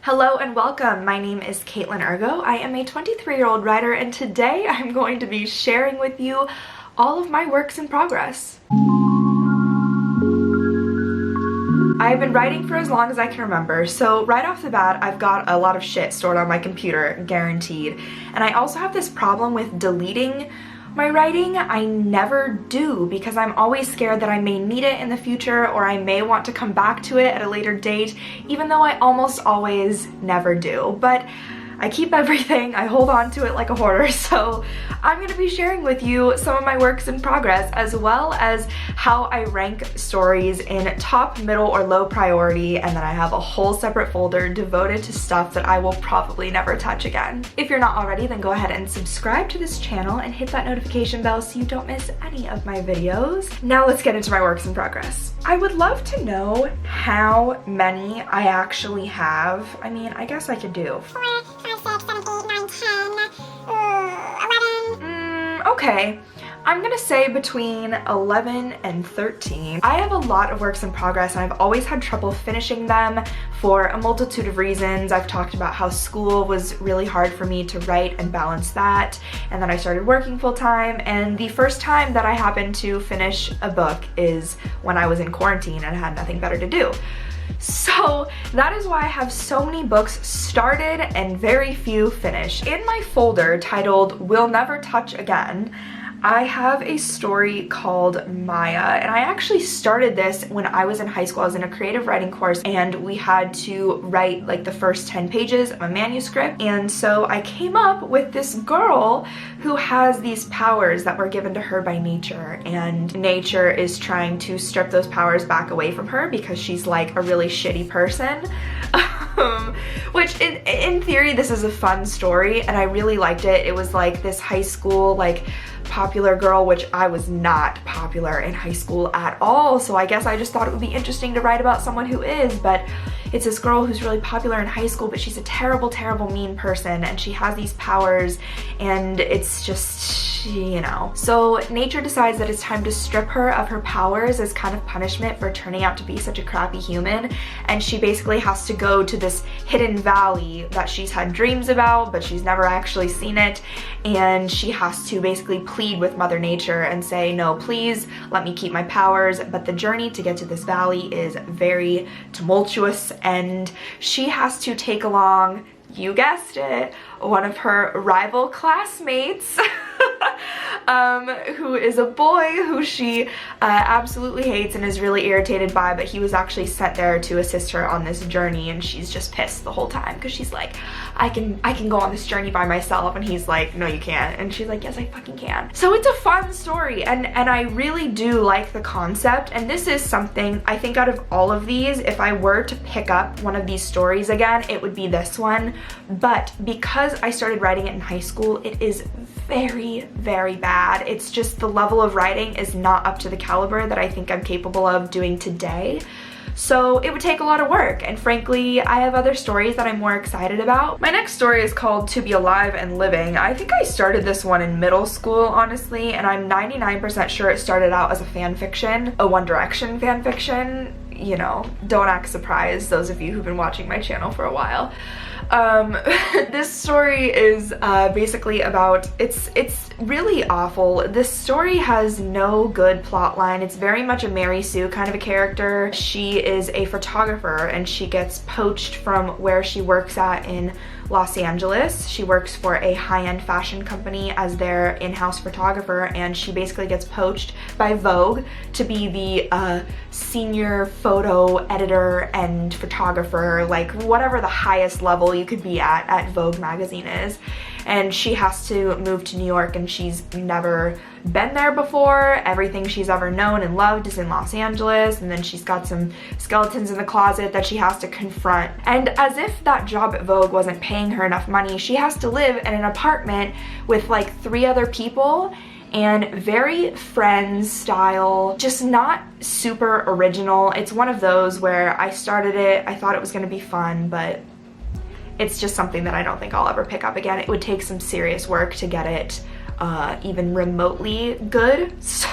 Hello and welcome. My name is Katelin Urgo. I am a 23-year-old writer, and today I'm going to be sharing with you all of my works in progress. I've been writing for as long as I can remember, so right off the bat I've got a lot of shit stored on my computer, guaranteed. And I also have this problem with deleting my writing. I never do because I'm always scared that I may need it in the future or I may want to come back to it at a later date, even though I almost always never do. But I keep everything, I hold on to it like a hoarder, so I'm going to be sharing with you some of my works in progress, as well as how I rank stories in top, middle, or low priority, and then I have a whole separate folder devoted to stuff that I will probably never touch again. If you're not already, then go ahead and subscribe to this channel and hit that notification bell so you don't miss any of my videos. Now let's get into my works in progress. I would love to know how many I actually have. I mean, I guess I could do 4, 5, 6, 7, 8, 9, 10, 11. Okay. I'm gonna say between 11 and 13. I have a lot of works in progress and I've always had trouble finishing them for a multitude of reasons. I've talked about how school was really hard for me to write and balance that, and then I started working full-time, and the first time that I happened to finish a book is when I was in quarantine and I had nothing better to do. So that is why I have so many books started and very few finished. In my folder titled We'll Never Touch Again, I have a story called Maya, and I actually started this when I was in high school. I was in a creative writing course and we had to write like the first 10 pages of a manuscript, and so I came up with this girl who has these powers that were given to her by nature, and nature is trying to strip those powers back away from her because she's like a really shitty person. Which in theory this is a fun story and I really liked it. It was like this high school like popular girl, which I was not popular in high school at all, so I guess I just thought it would be interesting to write about someone who is. But it's this girl who's really popular in high school, but she's a terrible, terrible, mean person, and she has these powers, and it's just, you know. So nature decides that it's time to strip her of her powers as kind of punishment for turning out to be such a crappy human, and she basically has to go to this hidden valley that she's had dreams about, but she's never actually seen it, and she has to basically plead with Mother Nature and say, no, please let me keep my powers. But the journey to get to this valley is very tumultuous, and she has to take along, you guessed it, one of her rival classmates who is a boy who she absolutely hates and is really irritated by, but he was actually sent there to assist her on this journey, and she's just pissed the whole time because she's like, I can go on this journey by myself, and he's like, no you can't, and she's like, yes I fucking can. So it's a fun story, and I really do like the concept, and this is something I think out of all of these, if I were to pick up one of these stories again, it would be this one. But because I started writing it in high school, it is very, very bad. It's just the level of writing is not up to the caliber that I think I'm capable of doing today. So it would take a lot of work, and frankly, I have other stories that I'm more excited about. My next story is called To Be Alive and Living. I think I started this one in middle school, honestly, and I'm 99% sure it started out as a fan fiction, a One Direction fan fiction. You know, don't act surprised, those of you who've been watching my channel for a while. This story is basically about, it's really awful. This story has no good plot line. It's very much a Mary Sue kind of a character. She is a photographer and she gets poached from where she works at in Los Angeles. She works for a high-end fashion company as their in-house photographer, and she basically gets poached by Vogue to be the senior photo editor and photographer, like whatever the highest level you could be at Vogue magazine is. And she has to move to New York, and she's never been there before. Everything she's ever known and loved is in Los Angeles, and then she's got some skeletons in the closet that she has to confront. And as if that job at Vogue wasn't paying her enough money, she has to live in an apartment with like 3 other people, and very Friends style, just not super original. It's one of those where I started it, I thought it was gonna be fun, but it's just something that I don't think I'll ever pick up again. It would take some serious work to get it even remotely good. So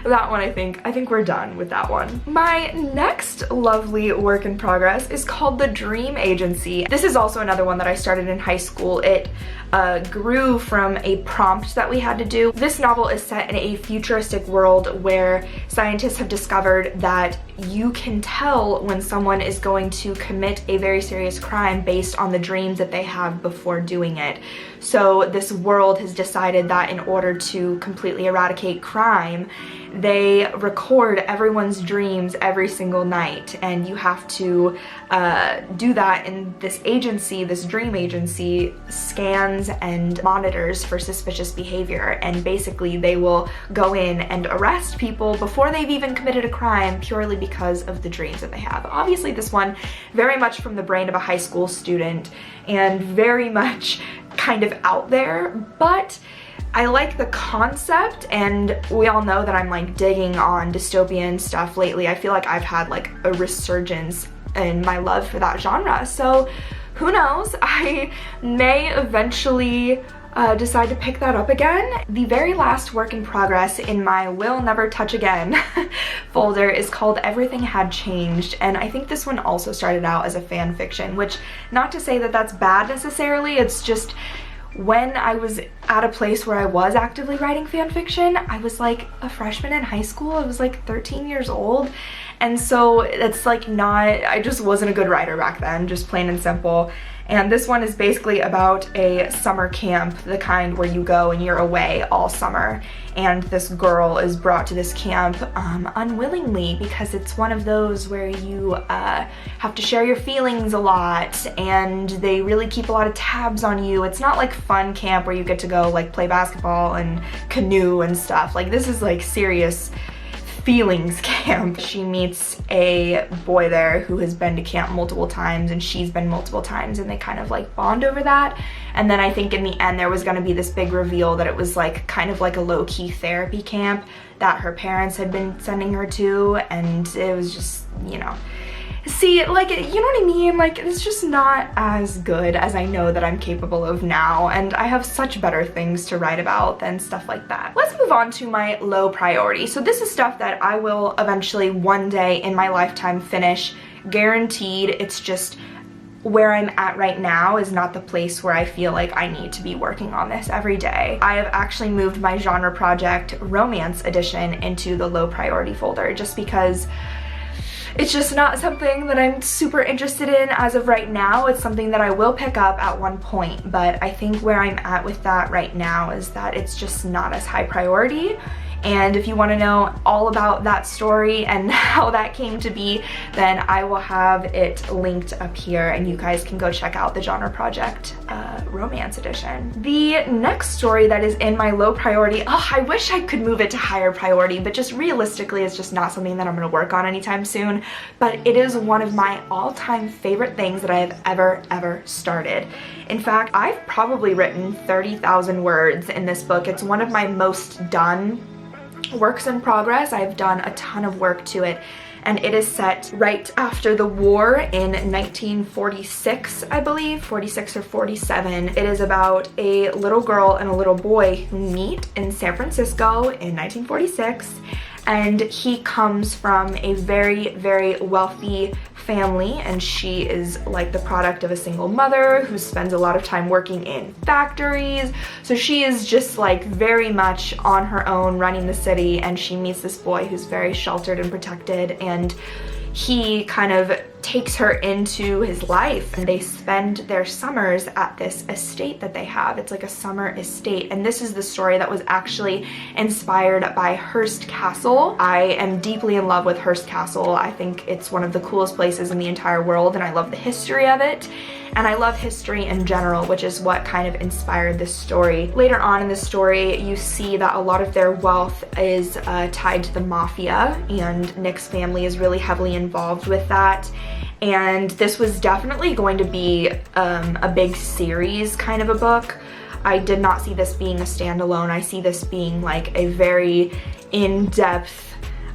that one, I think we're done with that one. My next lovely work in progress is called The Dream Agency. This is also another one that I started in high school. It grew from a prompt that we had to do. This novel is set in a futuristic world where scientists have discovered that you can tell when someone is going to commit a very serious crime based on the dreams that they have before doing it. So this world has decided that in order to completely eradicate crime, they record everyone's dreams every single night, and you have to do that. And this agency, this dream agency, scans and monitors for suspicious behavior, and basically they will go in and arrest people before they've even committed a crime purely because of the dreams that they have. Obviously this one very much from the brain of a high school student and very much kind of out there, but I like the concept, and we all know that I'm like digging on dystopian stuff lately. I feel like I've had like a resurgence in my love for that genre, so who knows, I may eventually decide to pick that up again. The very last work in progress in my Will Never Touch Again folder is called Everything Had Changed, and I think this one also started out as a fan fiction, which, not to say that that's bad necessarily, it's just when I was at a place where I was actively writing fan fiction, I was like a freshman in high school. I was like 13 years old, and so it's like I just wasn't a good writer back then, just plain and simple. And this one is basically about a summer camp, the kind where you go and you're away all summer, and this girl is brought to this camp unwillingly, because it's one of those where you have to share your feelings a lot, and they really keep a lot of tabs on you. It's not like fun camp where you get to go like play basketball and canoe and stuff. Like, this is like serious feelings camp. She meets a boy there who has been to camp multiple times, and she's been multiple times, and they kind of like bond over that. And then I think in the end there was going to be this big reveal that it was like kind of like a low-key therapy camp that her parents had been sending her to, and it was just, you know, see, like, you know what I mean? Like, it's just not as good as I know that I'm capable of now, and I have such better things to write about than stuff like that. Let's move on to my low priority. So this is stuff that I will eventually one day in my lifetime finish, guaranteed. It's just where I'm at right now is not the place where I feel like I need to be working on this every day. I have actually moved my genre project romance edition into the low priority folder, just because it's just not something that I'm super interested in as of right now. It's something that I will pick up at one point, but I think where I'm at with that right now is that it's just not as high priority. And if you want to know all about that story and how that came to be, then I will have it linked up here, and you guys can go check out the Genre Project Romance Edition. The next story that is in my low priority, I wish I could move it to higher priority, but just realistically it's just not something that I'm going to work on anytime soon, but it is one of my all-time favorite things that I have ever started. In fact, I've probably written 30,000 words in this book. It's one of my most done works in progress. I've done a ton of work to it, and it is set right after the war in 1946, I believe, 46 or 47. It is about a little girl and a little boy who meet in San Francisco in 1946, and he comes from a very wealthy family, and she is like the product of a single mother who spends a lot of time working in factories. So she is just like very much on her own running the city, and she meets this boy who's very sheltered and protected, and he kind of takes her into his life, and they spend their summers at this estate that they have. It's like a summer estate, and this is the story that was actually inspired by Hearst Castle. I am deeply in love with Hearst Castle. I think it's one of the coolest places in the entire world, and I love the history of it. And I love history in general, which is what kind of inspired this story. Later on in the story, you see that a lot of their wealth is tied to the mafia, and Nick's family is really heavily involved with that. And this was definitely going to be a big series kind of a book. I did not see this being a standalone. I see this being like a very in-depth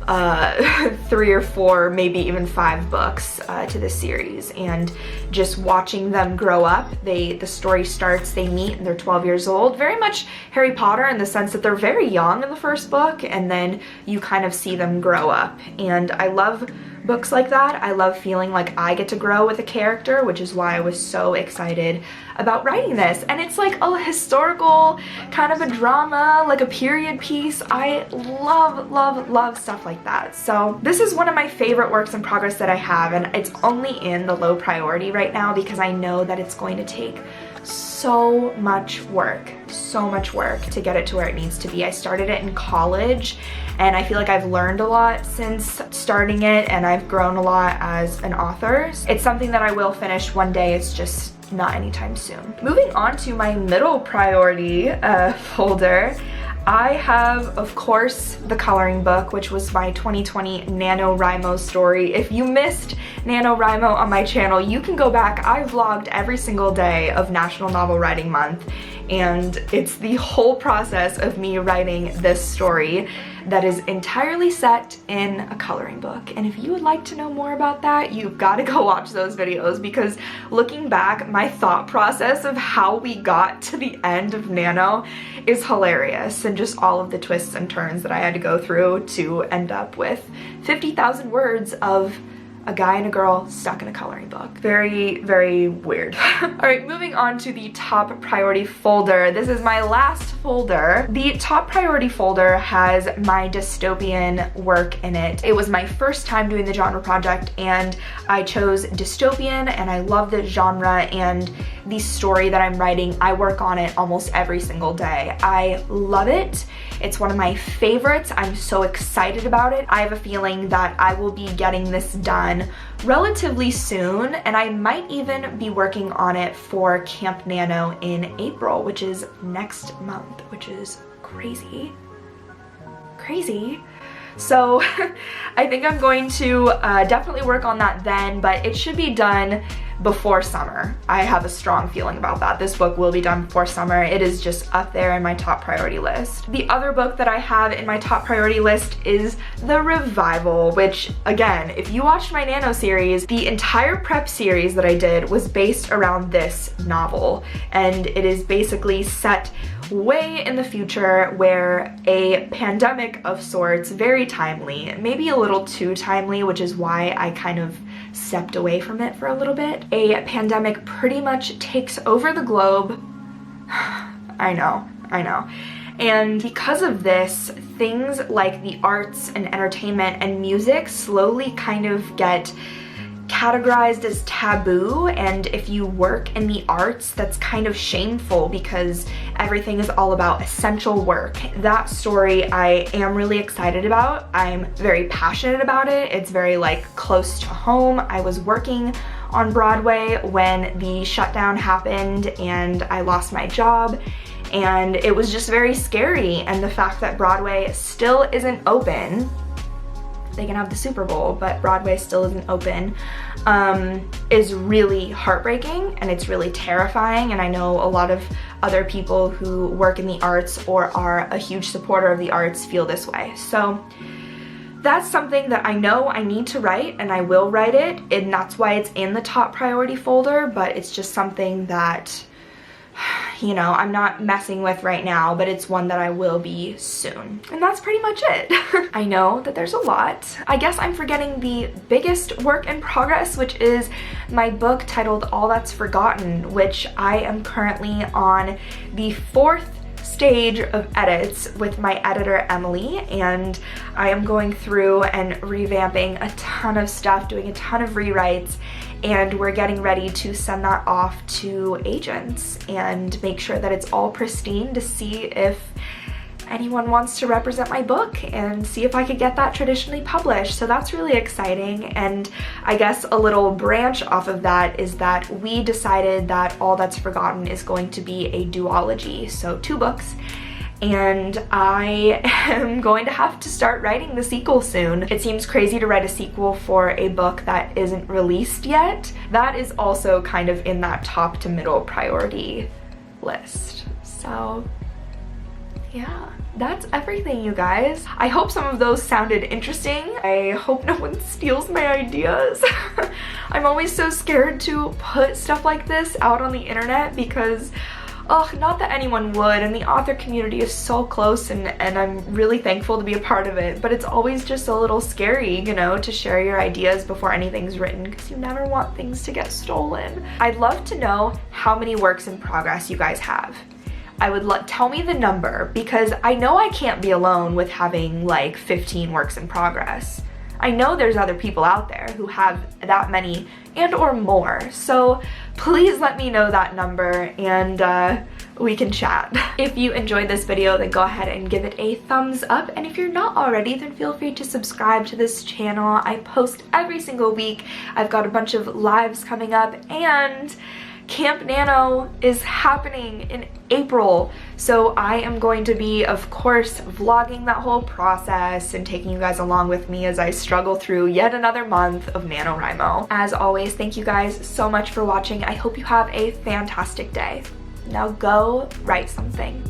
3 or 4, maybe even 5 books to this series, and just watching them grow up. The story starts, they meet and they're 12 years old, very much Harry Potter in the sense that they're very young in the first book, and then you kind of see them grow up. And I love books like that. I love feeling like I get to grow with a character, which is why I was so excited about writing this. And it's like a historical kind of a drama, like a period piece. I love stuff like that. So this is one of my favorite works in progress that I have, and it's only in the low priority right now because I know that it's going to take so much work to get it to where it needs to be. I started it in college, and I feel like I've learned a lot since starting it, and I've grown a lot as an author. It's something that I will finish one day. It's just not anytime soon. Moving on to my middle priority folder, I have, of course, the coloring book, which was my 2020 NaNoWriMo story. If you missed NaNoWriMo on my channel, you can go back. I vlogged every single day of National Novel Writing Month, and it's the whole process of me writing this story that is entirely set in a coloring book. And if you would like to know more about that, you've got to go watch those videos, because looking back, my thought process of how we got to the end of Nano is hilarious, and just all of the twists and turns that I had to go through to end up with 50,000 words of a guy and a girl stuck in a coloring book. Very, very weird. All right, moving on to the top priority folder. This is my last folder. The top priority folder has my dystopian work in it. It was my first time doing the genre project, and I chose dystopian, and I love this genre, and the story that I'm writing, I work on it almost every single day. I love it. It's one of my favorites. I'm so excited about it. I have a feeling that I will be getting this done relatively soon, and I might even be working on it for Camp Nano in April, which is next month, which is crazy. So I think I'm going to definitely work on that then, but it should be done before summer. I have a strong feeling about that. This book will be done before summer. It is just up there in my top priority list. The other book that I have in my top priority list is The Revival, which, again, if you watched my Nano series, the entire prep series that I did was based around this novel, and it is basically set way in the future where a pandemic of sorts, very timely, maybe a little too timely, which is why I kind of stepped away from it for a little bit. A pandemic pretty much takes over the globe. I know. And because of this, things like the arts and entertainment and music slowly kind of get categorized as taboo, and if you work in the arts, that's kind of shameful because everything is all about essential work. That story I am really excited about. I'm very passionate about it. It's very like close to home. I was working on Broadway when the shutdown happened and I lost my job, and it was just very scary. And the fact that Broadway still isn't open, they can have the Super Bowl, but Broadway still isn't open, is really heartbreaking, and it's really terrifying. And I know a lot of other people who work in the arts or are a huge supporter of the arts feel this way. So that's something that I know I need to write, and I will write it, and that's why it's in the top priority folder, but it's just something that, you know, I'm not messing with right now, but it's one that I will be soon. And that's pretty much it. I know that there's a lot. I guess I'm forgetting the biggest work in progress, which is my book titled All That's Forgotten, which I am currently on the 4th stage of edits with my editor Emily, and I am going through and revamping a ton of stuff, doing a ton of rewrites, and we're getting ready to send that off to agents and make sure that it's all pristine to see if anyone wants to represent my book and see if I could get that traditionally published. So that's really exciting. And I guess a little branch off of that is that we decided that All That's Forgotten is going to be a duology, so 2 books. And I am going to have to start writing the sequel soon. It seems crazy to write a sequel for a book that isn't released yet. That is also kind of in that top to middle priority list. So yeah, that's everything, you guys. I hope some of those sounded interesting. I hope no one steals my ideas. I'm always so scared to put stuff like this out on the internet because, oh, not that anyone would, and the author community is so close, and I'm really thankful to be a part of it, but it's always just a little scary, you know, to share your ideas before anything's written because you never want things to get stolen. I'd love to know how many works in progress you guys have. I would tell me the number, because I know I can't be alone with having like 15 works in progress. I know there's other people out there who have that many and or more, so please let me know that number and we can chat. If you enjoyed this video, then go ahead and give it a thumbs up, and if you're not already, then feel free to subscribe to this channel. I post every single week. I've got a bunch of lives coming up, and Camp Nano is happening in April, so I am going to be, of course, vlogging that whole process and taking you guys along with me as I struggle through yet another month of NaNoWriMo. As always, thank you guys so much for watching. I hope you have a fantastic day. Now go write something.